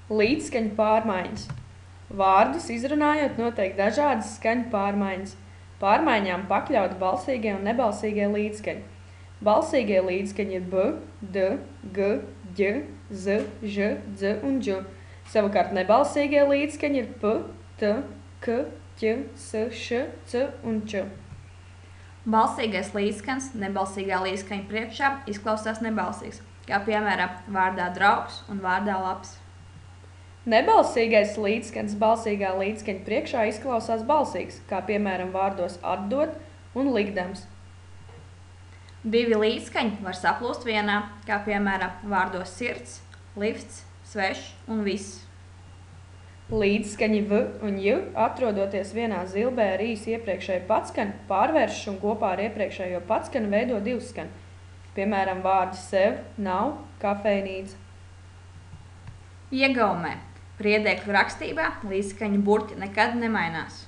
Līdzskaņu pārmaiņas. Vārdus izrunājot notiek dažādas skaņu pārmaiņas. Pārmaiņām pakļauti balsīgie un nebalsīgie līdzskaņi. Balsīgie līdzskaņi ir b, d, g, ģ, z, ž, dz un dž. Savukārt nebalsīgie līdzskaņi ir p, t, k, ķ, s, š, c un č. Balsīgais līdzskanis nebalsīgā līdzskaņa priekšā izklausās nebalsīgs, kā piemēram vārdā draugs un vārdā labs. Nebalsīgais līdzskanis balsīgā līdzskaņa priekšā izklausās balsīgs, kā piemēram vārdos atdot un likdams. Divi līdzskaņi var saplūst vienā, kā piemēram vārdos sirds, lifts, svešs un viss. Līdzskaņi v un j, atrodoties vienā zilbē ar īsu iepriekšējo patskani, pārvēršas un kopā ar iepriekšējo patskani veido divskani. Piemēram, vārdi sev, nav, kafejnīca. Iegaumē. Priedēkļu rakstībā līdzskaņu burti nekad nemainās.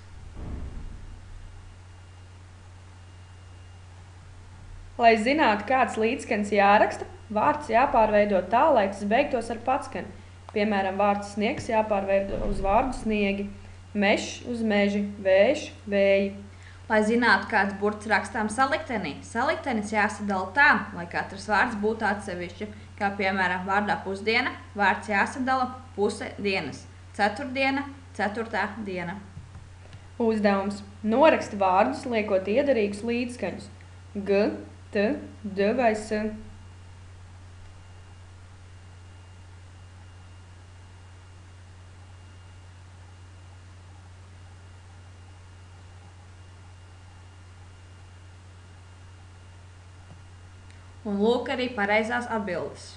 Lai zinātu, kāds līdzskanis jāraksta, vārds jāpārveido tā, lai tas beigtos ar patskani. Piemēram, vārds sniegs jāpārveido uz vārdu sniegi, mešs uz meži, vējš, vēji. Lai zinātu, kāds burts rakstām saliktenī, saliktenis jāsadala tā, lai katrs vārds būtu atsevišķi, kā piemēram vārdā pusdiena, vārds jāsadala puse dienas, ceturtdiena, ceturtā diena. Uzdevums. Noraksti vārdus, liekot iederīgus līdzskaņus. G, t, d vai s. Un lūk arī pareizās atbildes.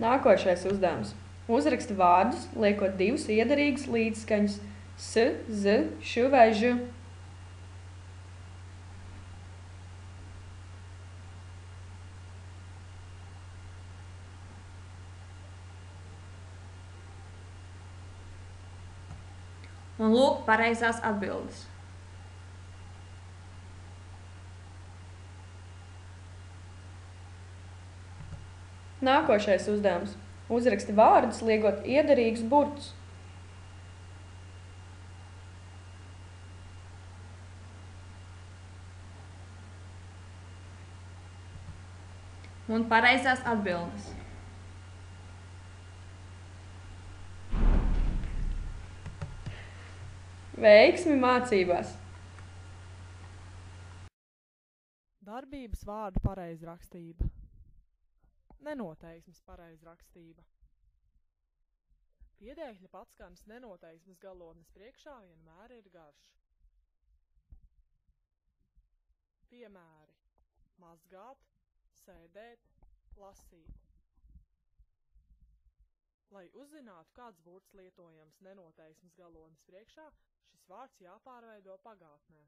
Nākošais uzdevums. Uzraksti vārdus, liekot divus iederīgus līdzskaņus s, z, š vai ž. Un lūk pareizās atbildes. Nākošais uzdevums. Uzraksti vārdus, liekot iederīgus burtus. Un pareizās atbildes. Veiksmi mācībās! Darbības vārdu pareizrakstība. Nenoteiksmes pareizrakstība. Piedēkļa patskanis nenoteiksmes galotnes priekšā vienmēr ir garš. Piemēri: mazgāt, sēdēt, lasīt. Lai uzzinātu, kāds burts lietojams nenoteiksmes galotnes priekšā, šis vārds jāpārveido pagātnē.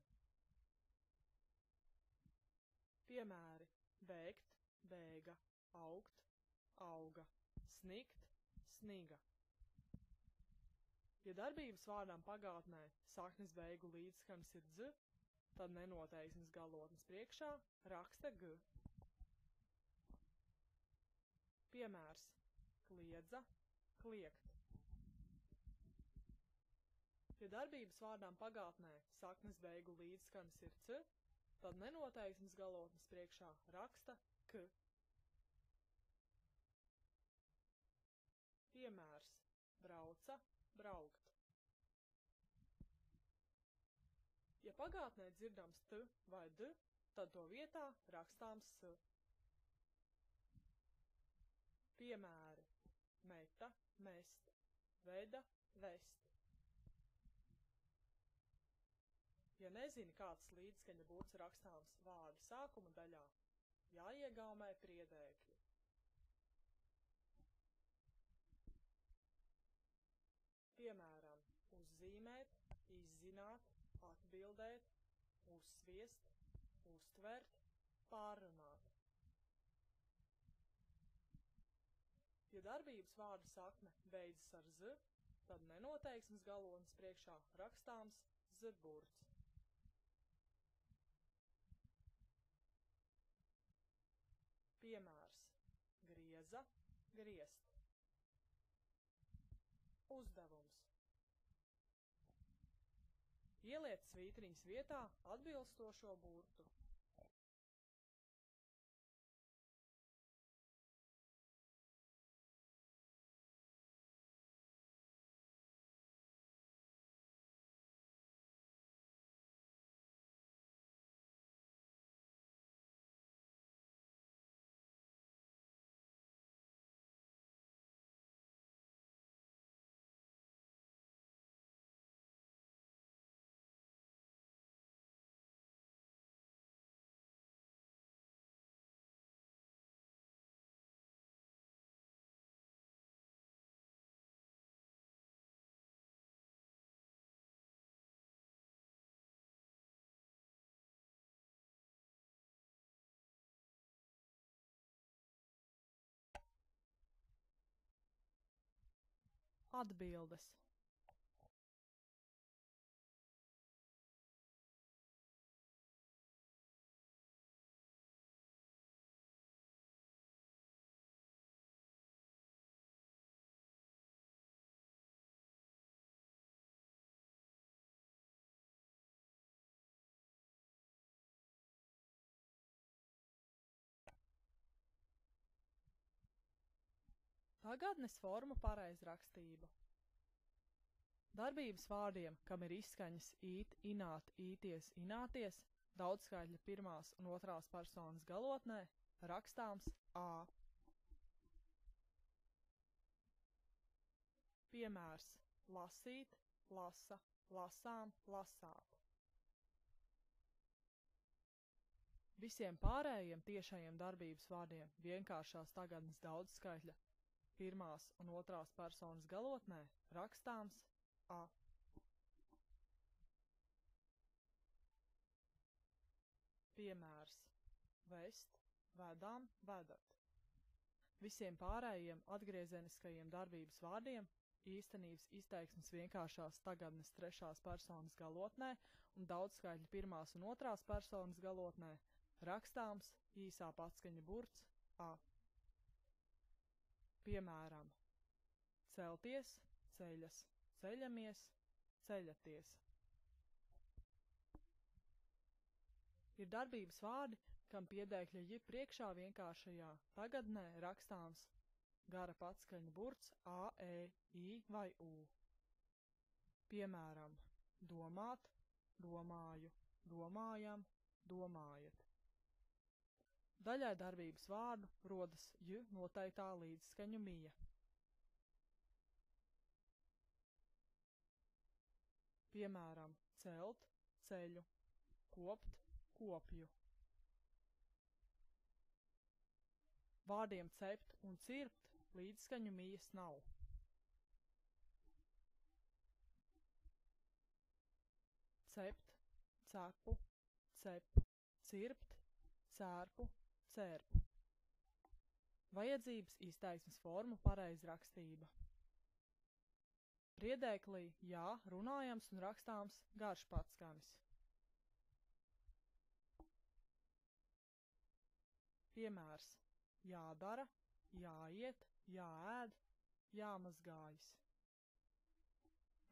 Piemēri: bēgt, bēga, augt, auga, snigt, sniga. Ja darbības vārdam pagātnē saknes beigu līdzskanis ir dz, tad nenoteiksmes galotnes priekšā raksta g. Piemērs: kliedza, kliegt. Ja darbības vārdām pagātnē saknes beigu līdzskanis ir c, tad nenoteiksmes galotnes priekšā raksta k. Piemērs: brauca, braukt. Ja pagātnē dzirdams t vai d, tad to vietā rakstāms s. Piemēri: meta, mest, veda, vest. Ja nezini, kāds līdzskaņa burts rakstāms vārda sākuma daļā, jāiegaumē priedēkļi. Piemēram: uzzīmēt, izzināt, atbildēt, uzsviest, uztvert, pārrunāt. Ja darbības vārda sakne beidzas ar z, tad nenoteiksmes galotnes priekšā rakstāms z burts. Piemērs: grieza, griezt. Uzdevums: ieliec svītriņas vietā atbilstošo burtu. Atbildes. Tagadnes formu pareizrakstība. Darbības vārdiem, kam ir izskaņas īt, ināt, īties, ināties, daudzskaitļa pirmās un otrās personas galotnē, rakstāms ā. Piemērs: lasīt, lasa, lasām, lasāt. Visiem pārējiem tiešajiem darbības vārdiem vienkāršās tagadnes daudzskaitļa pirmās un otrās personas galotnē rakstāms a. Piemērs: vest, vedām, vedat. Visiem pārējiem atgriezeniskajiem darbības vārdiem īstenības izteiksmes vienkāršās tagadnes trešās personas galotnē un daudzskaitļa pirmās un otrās personas galotnē rakstāms īsā patskaņa burts a. Piemēram: celties, ceļas, ceļamies, ceļaties. Ir darbības vārdi, kam piedēkļa j priekšā vienkāršajā tagadnē rakstāms gara patskaņa burts a, e, i vai u. Piemēram: domāt, domāju, domājam, domājat. Daļai darbības vārdu rodas j noteiktā līdzskaņu mija. Piemēram: celt, ceļu, kopt, kopju. Vārdiem cept un cirpt līdzskaņu mijas nav. Cept, cepu, cep, cirpt, cērpu, cērpu. Vajadzības izteiksmes formu pareizrakstība. Priedēklī jā runājams un rakstāms garš patskanis. Piemērs: jādara, jāiet, jāēd, jāmazgājas.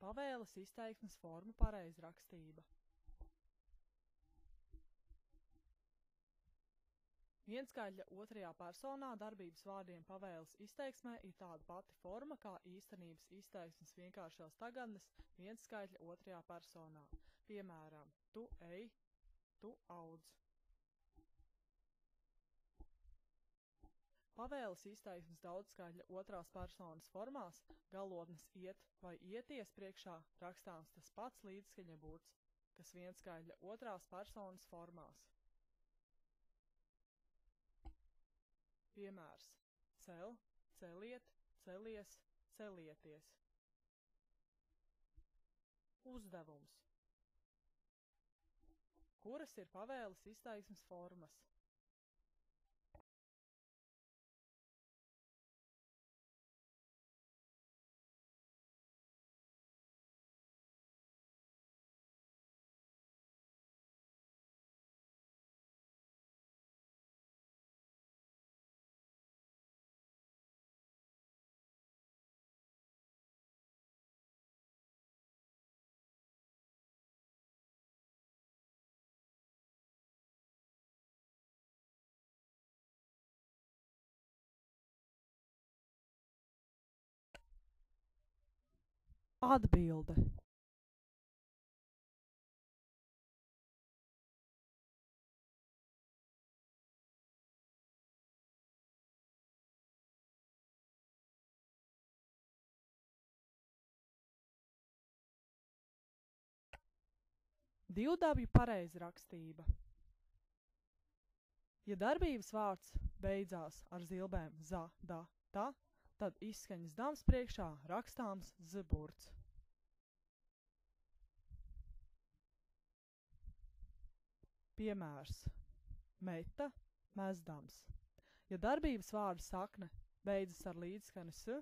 Pavēles izteiksmes formu pareizrakstība. Vienskaitļa otrajā personā darbības vārdiem pavēles izteiksmē ir tāda pati forma kā īstenības izteiksmes vienkāršās tagadnes vienskaitļa otrajā personā. Piemēram: tu ej, tu audz. Pavēles izteiksmes daudzskaitļa otrās personas formās galotnes iet vai ieties priekšā rakstāms tas pats līdzskaņa burts, kas vienskaitļa otrās personas formās. Piemērs: cel, celiet, celies, celieties. Uzdevums: kuras ir pavēles izteiksmes formas? Atbilde. Divdabju pareizrakstība. Ja darbības vārds beidzās ar zilbēm za, da, ta, tad izskaņas dams priekšā rakstāms z-burts. Piemērs. Meta, mezdams. Ja darbības vārda sakne beidzas ar līdzskani s,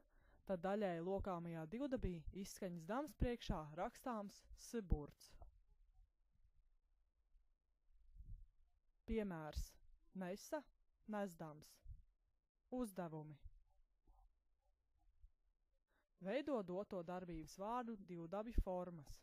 tad daļēji lokāmajā divdabī izskaņas dams priekšā rakstāms s-burts. Piemērs. Nesa, nesdams. Uzdevumi. Veido doto darbības vārdu divdabju formas.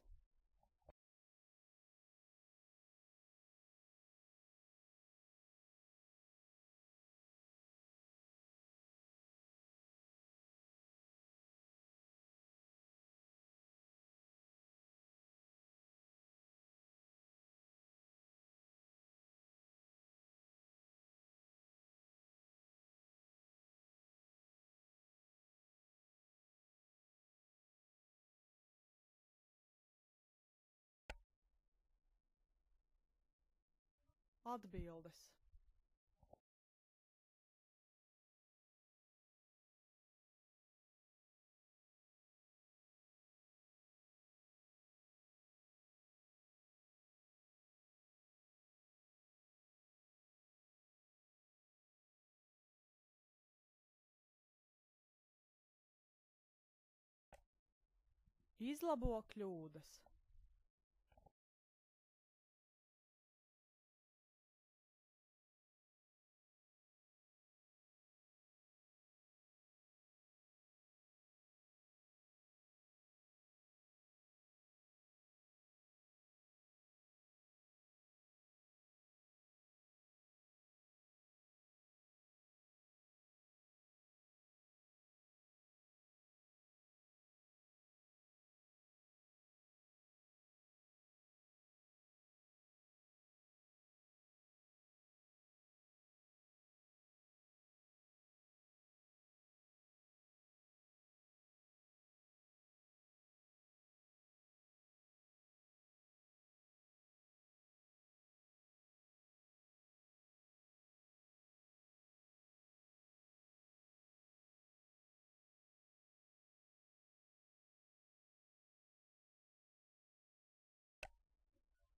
Atbildes. Izlabo kļūdas.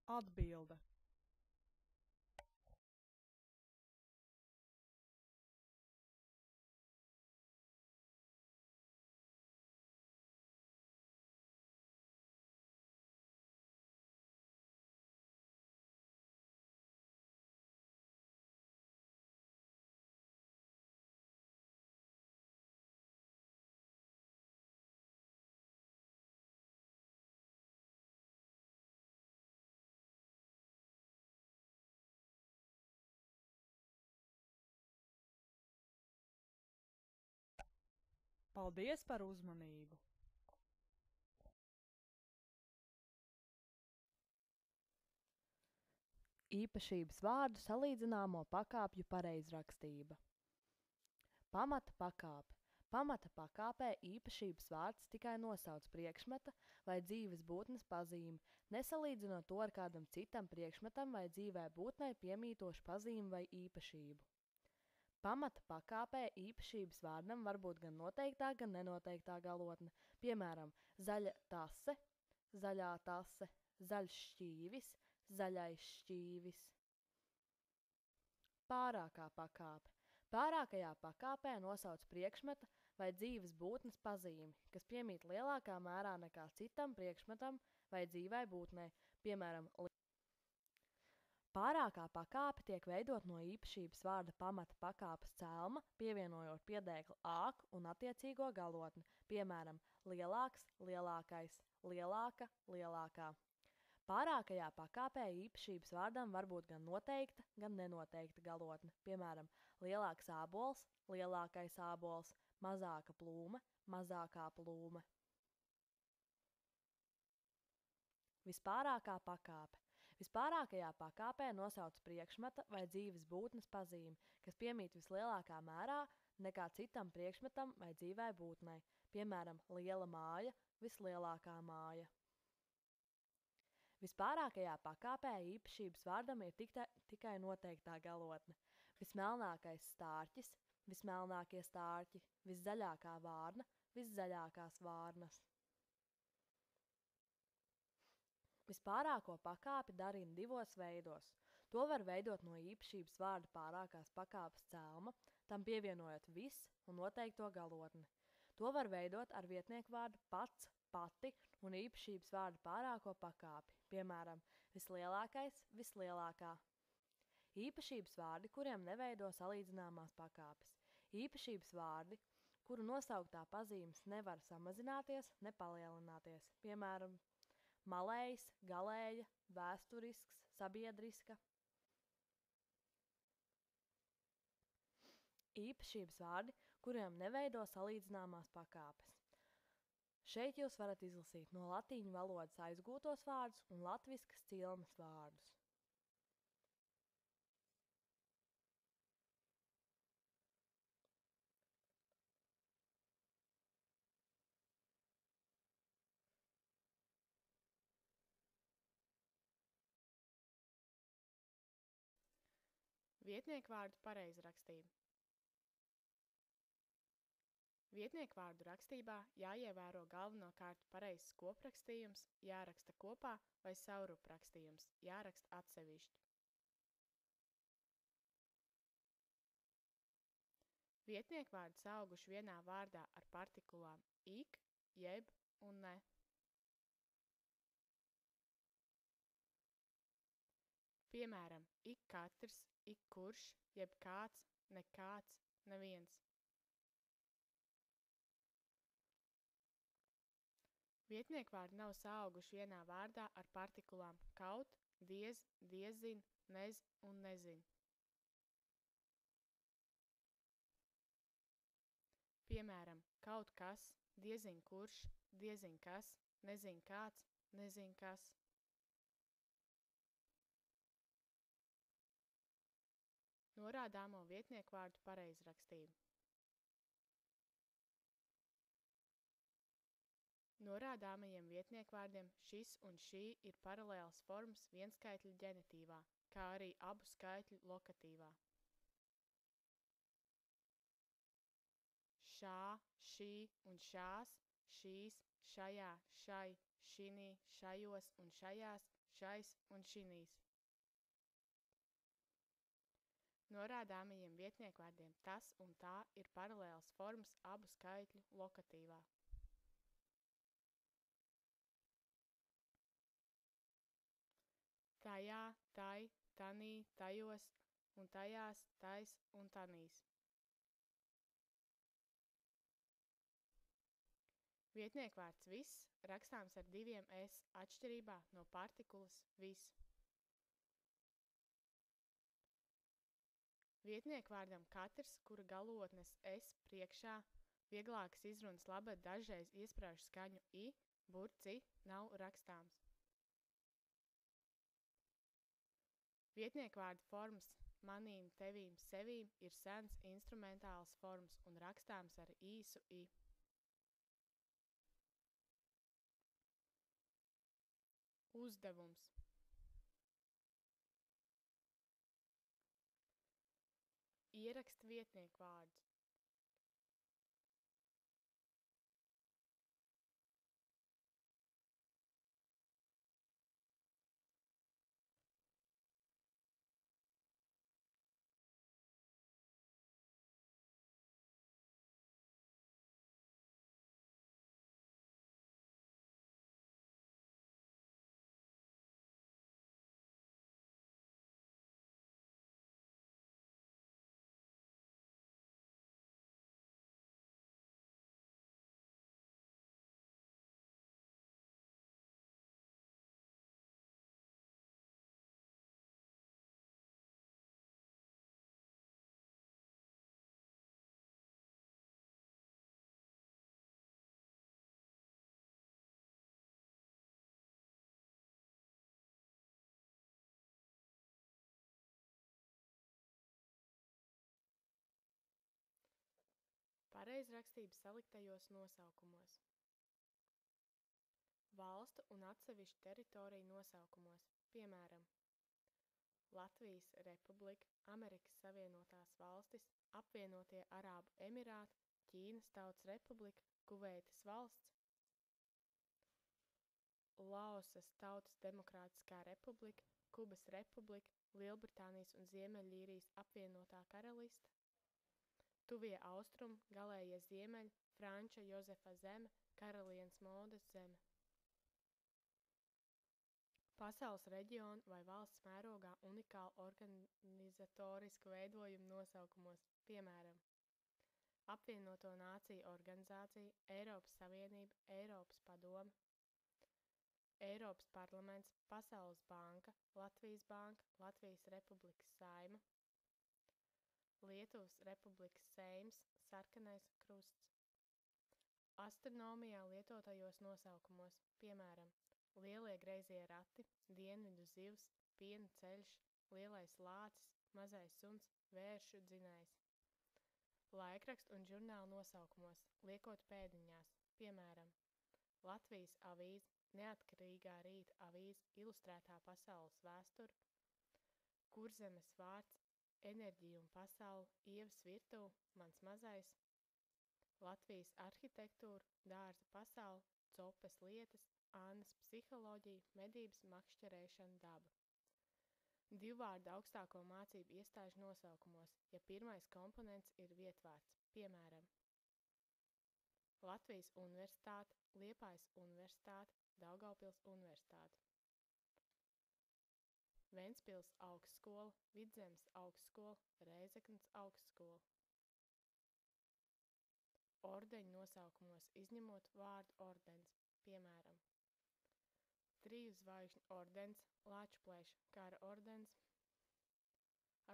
Atbilde. Paldies par uzmanību! Īpašības vārdu salīdzināmo pakāpju pareizrakstība. Pamata pakāpe. Pamata pakāpē īpašības vārds tikai nosauc priekšmeta vai dzīves būtnes pazīmi, nesalīdzinot to ar kādam citam priekšmetam vai dzīvē būtnei piemītošu pazīmi vai īpašību. Pamata pakāpē īpašības vārdam var būt gan noteiktā, gan nenoteiktā galotne, piemēram, zaļa tase, zaļā tase, zaļš šķīvis, zaļais šķīvis. Pārākā pakāpe. Pārākajā pakāpē nosauc priekšmeta vai dzīves būtnes pazīmi, kas piemīt lielākā mērā nekā citam priekšmetam vai dzīvai būtnei, piemēram, Pārākā pakāpe tiek veidot no īpašības vārda pamata pakāpes cēlma, pievienojot piedēkli āk un attiecīgo galotni, piemēram, lielāks, lielākais, lielāka, lielākā. Pārākajā pakāpē īpašības vārdam var būt gan noteikta, gan nenoteikta galotne, piemēram, lielāks ābols, lielākais ābols, mazāka plūme, mazākā plūme. Vispārākā pakāpe. Vispārākajā pakāpē nosauc priekšmeta vai dzīves būtnes pazīmi, kas piemīt vislielākā mērā nekā citam priekšmetam vai dzīvai būtnei, piemēram, liela māja, vislielākā māja. Vispārākajā pakāpē īpašības vārdam ir tikai noteiktā galotne. Vismelnākais stārķis, vismelnākie stārķi, viszaļākā vārna, viszaļākās vārnas. Vispārāko pakāpi darina divos veidos. To var veidot no īpašības vārda pārākās pakāpes cēlma, tam pievienojot vis un noteikto galotni. To var veidot ar vietnieku vārdu pats, pati un īpašības vārdu pārāko pakāpi, piemēram, vislielākais, vislielākā. Īpašības vārdi, kuriem neveido salīdzināmās pakāpes. Īpašības vārdi, kuru nosauktā pazīmes nevar samazināties, ne palielināties, piemēram, malējs, galēja, vēsturisks, sabiedriska. Īpašības vārdi, kuriem neveido salīdzināmās pakāpes. Šeit jūs varat izlasīt no latīņu valodas aizgūtos vārdus un latviskas cilmes vārdus. Vietniekvārdu pareizrakstība. Vietniekvārdu rakstībā jāievēro galvenokārt pareizs koprakstījums, jāraksta kopā vai savruprakstījums, jāraksta atsevišķi. Vietniekvārdi saauguši vienā vārdā ar partikulām ik, jeb un ne. Piemēram, ik katrs, ik kurš, jeb kāds, nekāds, neviens. Vietniekvārdi nav saauguši vienā vārdā ar partikulām kaut, diez, diezin, nez un nezin. Piemēram, kaut kas, diezin kurš, diezin kas, nezin kāds, nezin kas. Norādāmo vietniekvārdu pareizrakstību. Norādāmajiem vietniekvārdiem šis un šī ir paralēlas formas vienskaitļa ģenitīvā, kā arī abu skaitļu lokatīvā. Šā, šī un šās, šīs, šajā, šai, šinī, šajos un šajās, šais un šinīs. Norādāmajiem vietniekvārdiem tas un tā ir paralēlas formas abu skaitļu lokatīvā. Tajā, tai, tanī, tajos un tajās, tais un tanīs. Vietniekvārds viss rakstāms ar diviem es atšķirībā no partikulas vis. Vietniekvārdam katrs, kura galotnes es priekšā, vieglākas izrunas labad dažreiz iesprāž skaņu i, burci nav rakstāms. Vietniekvārdu formas manīm, tevīm, sevīm ir sens instrumentāls formas un rakstāms ar īsu i. Uzdevums. Ierakst vietniekvārdus. pareizrakstības saliktajos nosaukumos, valstu un atsevišķu teritoriju nosaukumos, piemēram, Latvijas Republika, Amerikas Savienotās Valstis, Apvienotie Arābu Emirāti, Ķīnas Tautas Republika, Kuveitas Valsts, Laosas Tautas Demokrātiskā Republika, Kubas Republika, Lielbritānijas un Ziemeļīrijas apvienotā karaliste, Tuvie austrumi, galējie ziemeļi, Franča Jozefa zeme, Karalienes Modes zeme. Pasaules reģionu vai valsts mērogā unikālu organizatorisku veidojumu nosaukumos, piemēram, Apvienoto Nāciju organizācija, Eiropas Savienība, Eiropas padome, Eiropas parlaments, Pasaules banka, Latvijas banka, Latvijas Republikas Saeima, Lietuvas Republikas Seims, Sarkanais krusts. Astronomijā lietotajos nosaukumos, piemēram, Lielie greizie rati, Dienvidu zivs, Piena ceļš, Lielais lācis, Mazais suns, Vēršu dzinējs. Laikrakstu un žurnālu nosaukumos, liekot pēdiņās, piemēram, Latvijas avīze, Neatkarīgā rīta avīze, Ilustrētā pasaules vēsture, Kurzemes vārds, Enerģija un pasaule, Ievas virtuve, Mans mazais, Latvijas arhitektūra, Dārza pasaule, Copes lietas, Annas psiholoģija, medības, makšķerēšana, daba. Divvārdu augstāko mācību iestāžu nosaukumos, ja pirmais komponents ir vietvārds, piemēram, Latvijas universitāte, Liepājas universitāte, Daugavpils universitāte. Ventspils augstskola, Vidzemes augstskola, Rēzeknes augstskola. Ordeņu nosaukumos izņemot vārdu ordens, piemēram, Triju zvaigžņu ordens, Lāčplēša kara ordens.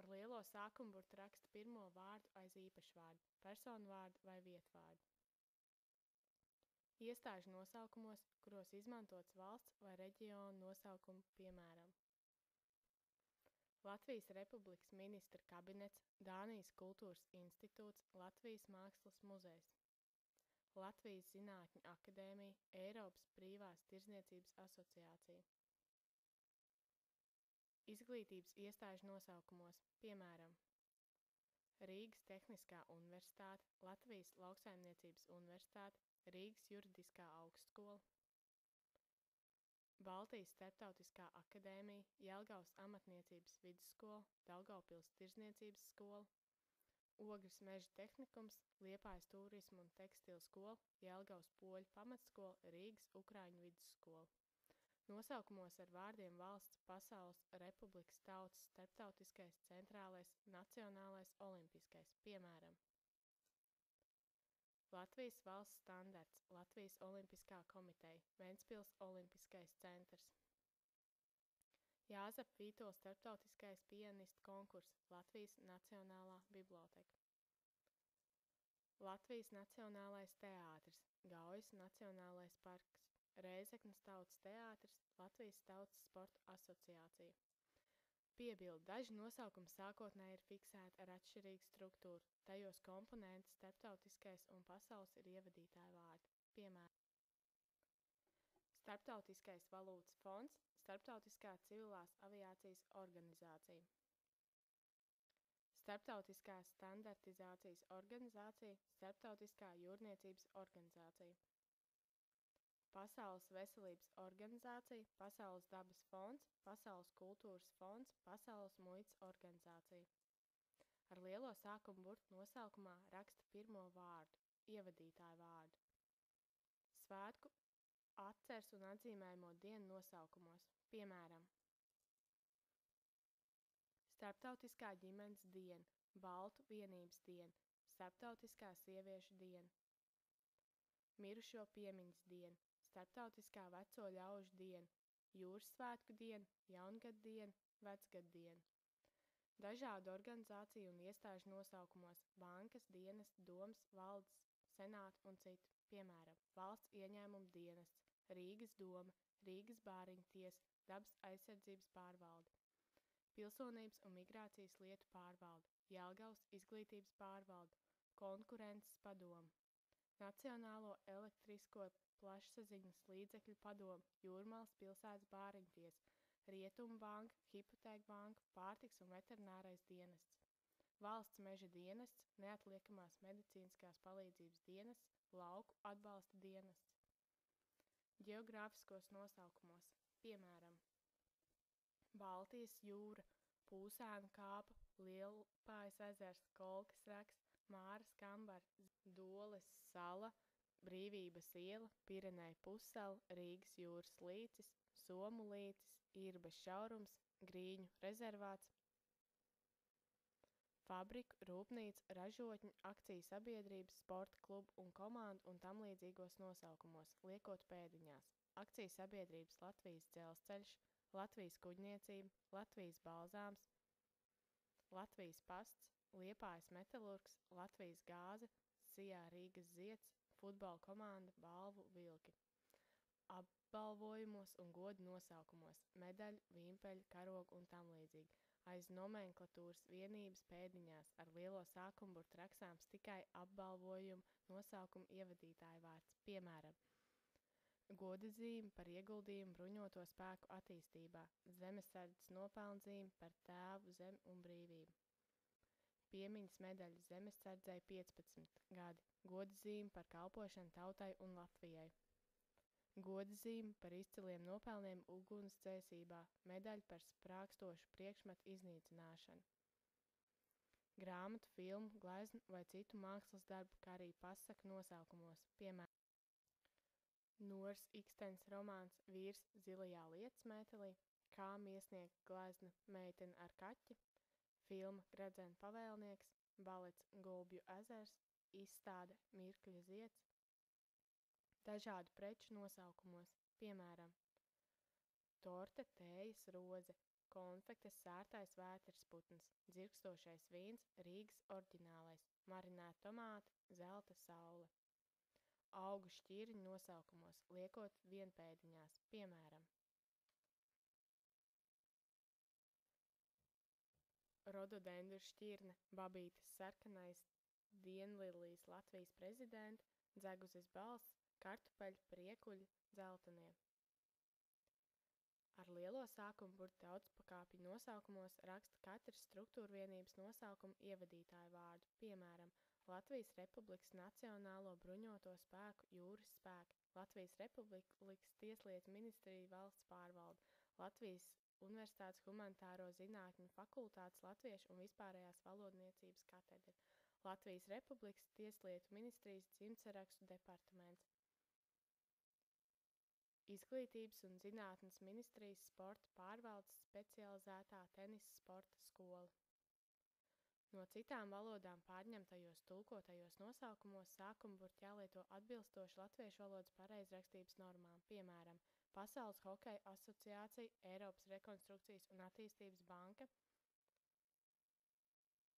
Ar lielo sākumburtu raksta pirmo vārdu aiz īpašvārdu, personvārdu vai vietvārdu. Iestāžu nosaukumos, kuros izmantots valsts vai reģionu nosaukumu, piemēram, Latvijas Republikas ministra kabinets, Dānijas kultūras institūts, Latvijas mākslas muzejs, Latvijas Zinātņu akadēmija, Eiropas brīvās tirdzniecības asociācija. Izglītības iestāžu nosaukumos, piemēram, Rīgas Tehniskā universitāte, Latvijas Lauksaimniecības universitāte, Rīgas Juridiskā augstskola, Baltijas Starptautiskā akadēmija, Jelgavas amatniecības vidusskola, Daugavpils tirdzniecības skola, Ogres meža tehnikums, Liepājas turismu un tekstilu skola, Jelgavas poļu pamatskola, Rīgas ukrāņu vidusskola. Nosaukumos ar vārdiem valsts, pasaules, republikas, tautas, starptautiskais, centrālais, nacionālais, olimpiskais, piemēram, Latvijas valsts standarts, Latvijas olimpiskā komiteja, Ventspils olimpiskais centrs. Jāzep Vītola starptautiskais pianistu konkurss, Latvijas Nacionālā biblioteka. Latvijas Nacionālais teātris, Gaujas Nacionālais parks, Rēzeknes tautas teātris, Latvijas tautas sporta asociācija. Piebilde, daži nosaukumi sākotnēji ir fiksēti ar atšķirīgu struktūru, tajos komponenti starptautiskais un pasaules ir ievadītāji vārdi, piemēram, Starptautiskais valūtas fonds, Starptautiskā civilās aviācijas organizācija, Starptautiskā standartizācijas organizācija, Starptautiskā jūrniecības organizācija, Pasaules veselības organizācija, Pasaules dabas fonds, Pasaules kultūras fonds, Pasaules muitas organizācija. Ar lielo sākumu burtu nosaukumā raksta pirmo vārdu, ievadītāju vārdu. Svētku atceres un atzīmējumo dienu nosaukumos, piemēram, Starptautiskā ģimenes diena, Baltu vienības diena, Starptautiskā sieviešu diena, Mirušo piemiņas diena, Starptautiskā veco ļaužu diena, Jūras svētku diena, Jaungada diena, Vecgada diena. Dažādu organizāciju un iestāžu nosaukumos bankas, dienas, domas, valdes, senāti un citi, piemēram, Valsts ieņēmuma dienests, Rīgas doma, Rīgas bāriņu tiesa, Dabas aizsardzības pārvalde, Pilsonības un migrācijas lietu pārvalde, Jelgavas izglītības pārvalde, konkurences padomu, Nacionālo elektrisko plašsaziņas līdzekļu padomu, Jūrmalas pilsētas bāriņtiesa, Rietumu banka, Hipotēku banka, Pārtiks un veterinārais dienests, Valsts meža dienests, Neatliekamās medicīniskās palīdzības dienests, Lauku atbalsta dienests. Ģeogrāfiskos nosaukumos, piemēram, Baltijas jūra, Pūsēnu kāpa, Lielpājas ezers, Kolkas raks, Māras kambars, Doles sala, Brīvības iela, Pirenei pussala, Rīgas jūras līcis, Somu līcis, Irbes šaurums, Grīņu rezervāts, fabriku, rūpnīcu, ražotņu, akciju sabiedrības, sporta klubu un komandu un tam līdzīgos nosaukumos, liekot pēdiņās. Akciju sabiedrības Latvijas dzelzceļš, Latvijas kuģniecība, Latvijas balzāms, Latvijas pasts, Liepājas metalurgs, Latvijas gāze, Sijā Rīgas zieds, futbola komanda, balvu vilki. Apbalvojumos un godu nosaukumos, medaļu, vīmpeļu, karogu un tam līdzīgi. Aiz nomenklatūras vienības pēdiņās ar lielo sākumburtu rakstāms tikai apbalvojumu nosaukumu ievadītāju vārds, piemēram, godazīme par ieguldījumu bruņoto spēku attīstībā, zemesardzes nopelnzīme par tēvu, zemi un brīvību. Piemiņas medaļa zemesardzei 15 gadi, godazīme par kalpošanu tautai un Latvijai. Godazīme par izciliem nopelniem ugunsdzēsībā, medaļa par sprākstošu priekšmetu iznīcināšanu. Grāmatu, filmu, gleznu vai citu mākslas darbu, kā arī pasaku nosaukumos, piemēram, Nors Ikstens romāns Vīrs zilajā lietsmētelī, Kā miesniegt glezna Meitene ar kaķi, filma Gredzena pavēlnieks, balets Gulbju ezers, izstāde Mirkļa zieds, dažādu preču nosaukumos, piemēram, torte, tējas roze, konfektes sērtais vētersputns, dzirkstošais vīns, Rīgas oriģinālais, marinēta tomāti, zelta saule. Augu šķirņu nosaukumos, liekot vienpēdiņās, piemēram, rododendru šķirne, babītes sarkanais, dienlilijas Latvijas prezidenta, dzeguzes balss, kartupeļu, priekuļi, dzeltenie. Ar lielo sākumburtu daudzpakāpju nosaukumos raksta katras struktūrvienības nosaukumu ievadītāju vārdu, piemēram, Latvijas Republikas Nacionālo bruņoto spēku jūras spēki, Latvijas Republikas Tieslietu ministrija valsts pārvalde, Latvijas Universitātes humanitāro zinātņu fakultātes latviešu un vispārējās valodniecības katedra, Latvijas Republikas Tieslietu ministrijas dzimtsarakstu departaments, Izglītības un zinātnes ministrijas sporta pārvaldes specializētā tenisa sporta skola. No citām valodām pārņemtajos tulkotajos nosaukumos sākumburti jālieto atbilstoši latviešu valodas pareizrakstības normām, piemēram, Pasaules hokeja asociācija, Eiropas rekonstrukcijas un attīstības banka,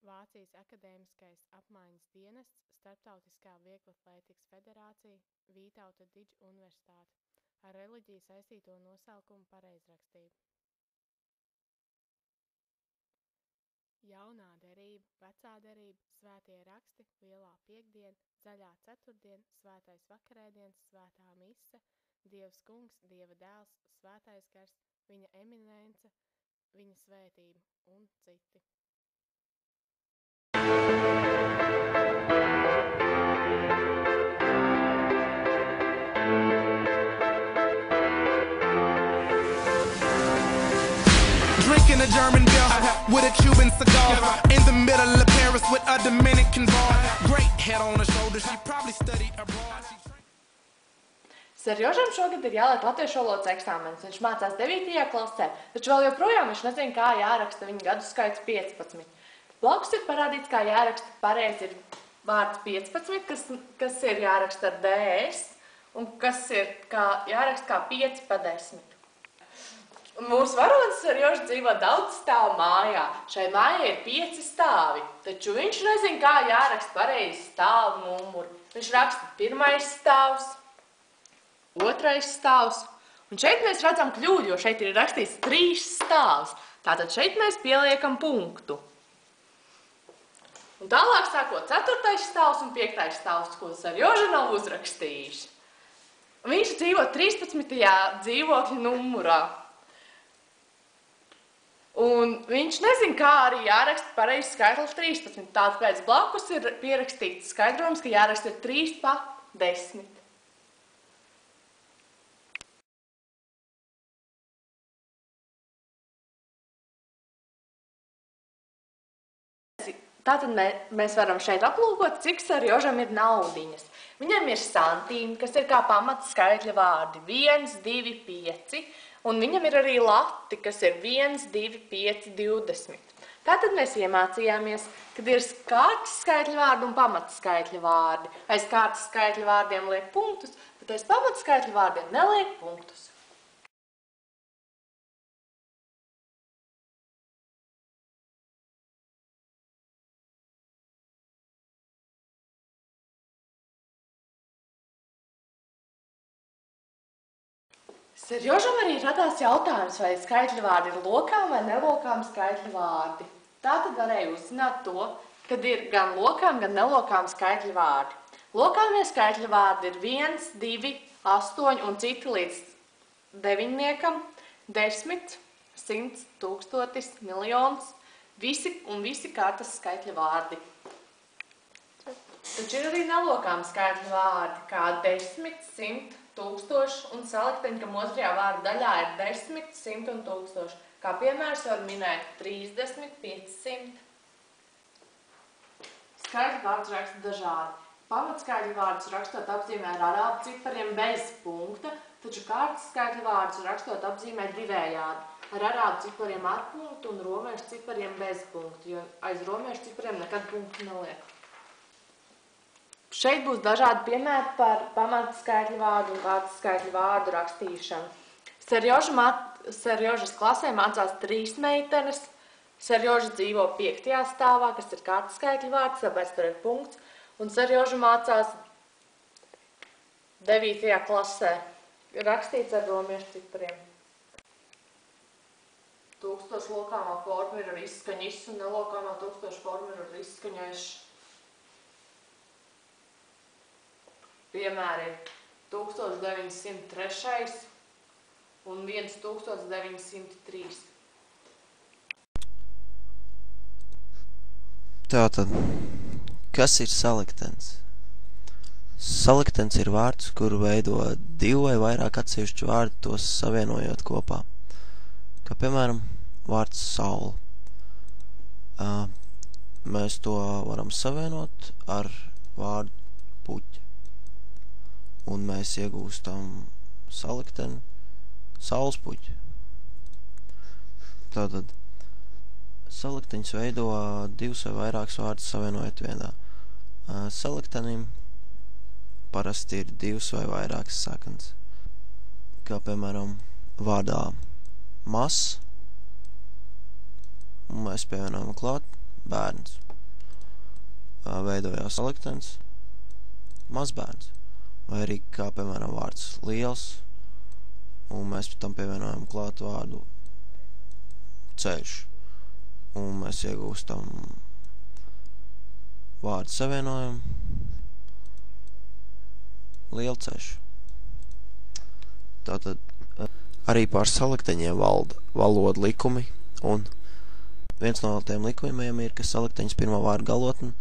Vācijas akadēmiskais apmaiņas dienests, Starptautiskā vieglatlētikas federācija, Vītauta Diģa universitāte, ar reliģiju saistīto nosaukumu pareizrakstību. Jaunā derība, vecā derība, svētie raksti, lielā piektdiena, zaļā ceturtdiena, svētais vakarēdiens, svētā mise, Dievs kungs, Dieva dēls, svētais gars, viņa eminence, viņa svētība un citi. Drinking a German beer with a Cuban cigar in the middle of Paris with a Dominican bar. Great head on her shoulder, she probably studied abroad. Serjožam šogad ir jāliek latviešu valodas eksāmenis. Viņš mācās 9. klasē, taču vēl joprojām viņš nezina, kā jāraksta viņa gadu skaits 15. Blakus ir parādīts, kā jāraksta pareizi ir vārds 15, kas ir jāraksta ar DS, un kas ir jāraksta kā 5 pa 10. Mūsu varonis Serjožs dzīvo daudz stāvu mājā. Šai mājai ir 5 stāvi, taču viņš nezina, kā jāraksta pareizi stāvu numuru. Viņš raksta 1. stāvs, 2. stāvs, un šeit mēs redzam kļūdu, jo šeit ir rakstīts 3 stāvs. Tātad šeit mēs pieliekam punktu. Un tālāk sāko 4. stāvs un 5. stāvs, ko Serjoža nav uzrakstījuši. Viņš dzīvo 13. dzīvokļa numurā. Un viņš nezin, kā arī jāraksta pareizs skaitlis 13. Tāpēc blakus ir pierakstīts skaidrojums, ka jāraksta 3 pa 10. Tātad mēs varam šeit aplūkot, cik Serjožam ir naudiņas. Viņam ir santīmi, kas ir kā pamata skaitļa vārdi 1, 2, 5, un viņam ir arī lati, kas ir 1, 2, 5, 20. Tātad mēs iemācījāmies, kad ir kārtas skaitļa vārdi un pamata skaitļa vārdi. Aiz kārtas skaitļa vārdiem liek punktus, bet aiz pamata skaitļa vārdiem neliek punktus. Serjožam arī radās jautājums, vai skaitļu vārdi ir lokām vai nelokām skaitļu vārdi. Tātad varēja uzzināt to, kad ir gan lokām, gan nelokām skaitļu vārdi. Lokāmie skaitļu vārdi ir 1, 2, 8 un citi līdz 9, 10, 100, 1000, miljons, visi kārtas skaitļu vārdi. Taču ir arī nelokām skaitļu vārdi, kā 10, 100, 1000 un salikteņi, kam otrajā vārdu daļā ir 10, 100 un 1000. Kā piemērs var minēt 30, 500. Skaitļu vārdus raksta dažādi. Pamatskaitļu vārdus rakstot apzīmē ar arābu cipariem bez punkta, taču kārtas skaitļu vārdus rakstot apzīmē divējādi. Ar arābu cipariem ar punktu un romiešu cipariem bez punktu, jo aiz romiešu cipariem nekad punktu neliek. Šeit būs dažādi piemēri par pamata skaitļu vārdu un kārtas skaitļu vārdu rakstīšanu. Serjožas klasē mācās 3 meitenes. Serjoža dzīvo 5. stāvā, kas ir kārtas skaitļu vārds, tāpēc tur ir punkts. Un Serjoža mācās 9. klasē. Rakstīts ar romiešu cipariem. 1000 lokāmā forma ir ar izskaņu is un nelokāmā 1000 forma ir ar izskaņu eš. Piemēri ir 1903 un 1903. Tātad, kas ir saliktens? Saliktens ir vārds, kuru veido 2 vai vairāk atsevišķu vārdu, tos savienojot kopā. Kā piemēram, vārds saule. Mēs to varam savienot ar vārdu puķa. Un mēs iegūstam salikteni saules puķi. Tātad salikteņus veido 2 vai vairākus vārdus savienojot vienā. Saliktenim parasti ir 2 vai vairākas saknes. Kā piemēram vārdā mazs, un mēs pievienojam klāt bērns. Veidojās saliktens mazbērns. Vai arī kā, piemēram, vārds liels, un mēs tam pievienojam klāt vārdu ceļš, un mēs iegūstam vārdu savienojumu lielceļš. Tātad arī pār salikteņiem valda valodu likumi, un viens no tiem likumiem ir, ka salikteņas pirmā vārda galotne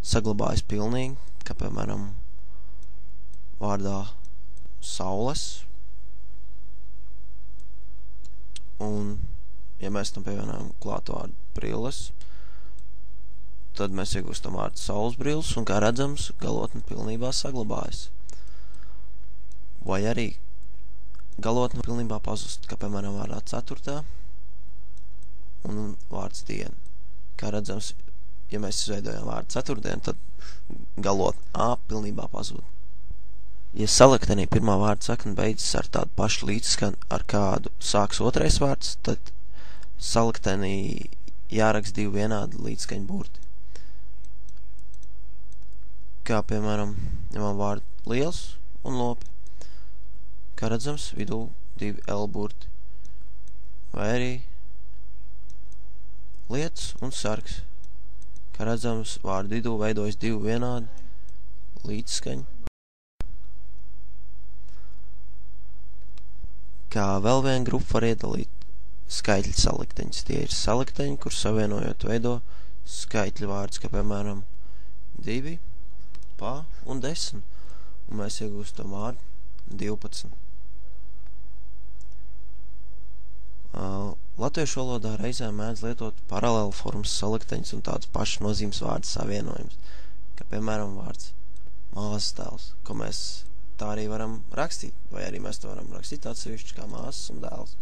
saglabājas pilnīgi, kā, piemēram, vārdā saules, un, ja mēs tam pievienojam klāt vārdu brilles, tad mēs iegūstam vārdu saules brilles, un, kā redzams, galotne pilnībā saglabājas. Vai arī galotne pilnībā pazust, kā, piemēram, vārdā 4. un vārds diena. Kā redzams, ja mēs izveidojam vārdu 4. tad galotne A pilnībā pazūd. Ja saliktenī pirmā vārda sakne beidzas ar tādu pašu līdzskanu, ar kādu sāks otrais vārds, tad saliktenī jāraksta 2 vienādi līdzskaņu burti. Kā, piemēram, ņemam vārdu liels un lopi. Kā redzams, vidū 2 L burti. Vai arī lietus un sargs. Kā redzams, vārdu vidū veidojas divi vienādi līdzskaņi. Kā vēl vienu grupu var iedalīt skaitļu salikteņus. Tie ir salikteņi, kur savienojot veido skaitļu vārdus, kā piemēram 2, pa un 10. Un mēs iegūstam vārdu 12. Latviešu valodā reizēm mēdz lietot paralēlu formas salikteņus un tādus pašus nozīmes vārdu savienojumus, kā piemēram vārds māsas dēls, ko mēs tā arī varam rakstīt, vai arī mēs to varam rakstīt atsevišķi kā māsas un dēls.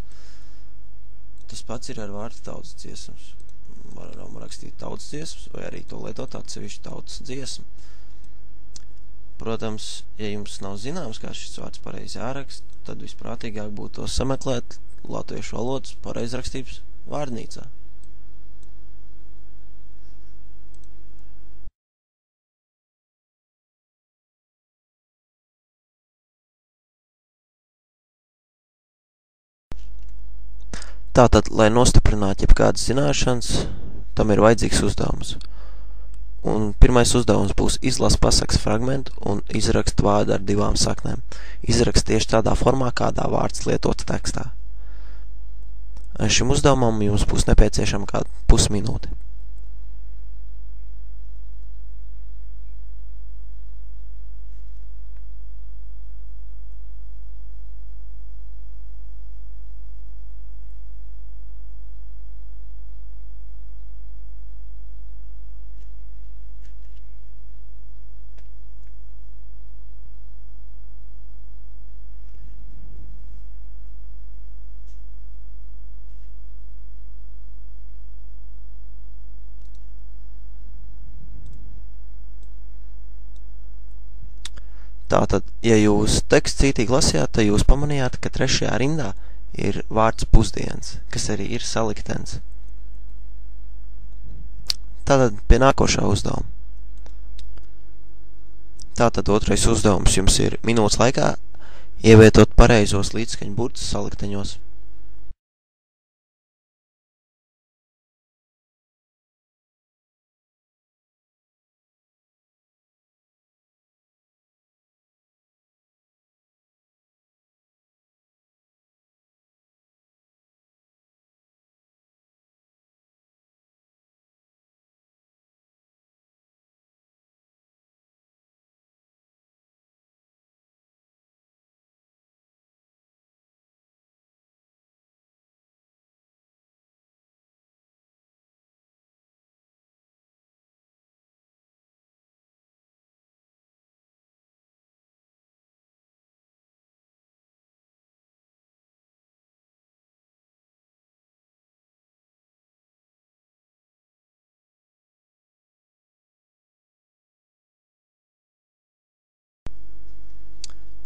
Tas pats ir ar vārdu tautas dziesmas. Varam rakstīt tautas dziesmas, vai arī to lietot atsevišķi tautas dziesmu. Protams, ja jums nav zināms, kā šis vārds pareizi jārakst, tad visprātīgāk būtu to sameklēt latviešu valodas pareizrakstības vārdnīcā. Tātad, lai nostiprinātu jebkādas zināšanas, tam ir vajadzīgs uzdevums. Un pirmais uzdevums būs izlast pasakas fragmentu un izrakst vārdu ar divām saknēm. Izrakst tieši tādā formā, kādā vārds lietots tekstā. Šim uzdevumam jums būs nepieciešama kāda pusminūte. Tātad, ja jūs tekstu cītīgi lasījāt, tad jūs pamanījāt, ka 3. rindā ir vārds pusdienas, kas arī ir saliktens. Tātad pie nākošā uzdevuma. Tātad otrais uzdevums jums ir minūtes laikā ievietot pareizos līdzskaņu burtus salikteņos.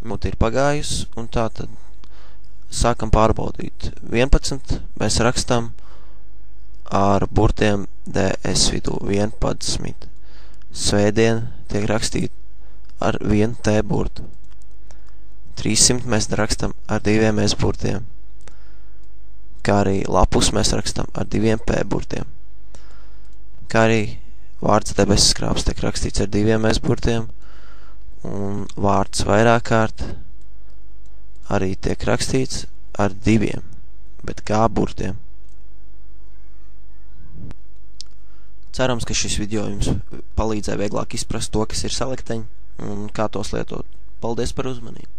Minūte ir pagājusi, un tātad sākam pārbaudīt. 11 mēs rakstam ar burtiem DS vidū, 11. Svētdien tiek rakstīt ar 1 T burtu. 300 mēs rakstam ar 2 S burtiem, kā arī lapus mēs rakstam ar 2 P burtiem, kā arī vārds debesis krāps tiek rakstīts ar 2 S burtiem, un vārds vairāk kārt arī tiek rakstīts ar 2, bet G burtiem. Cerams, ka šis video jums palīdzēja vieglāk izprast to, kas ir salikteņi un kā tos lietot. Paldies par uzmanību!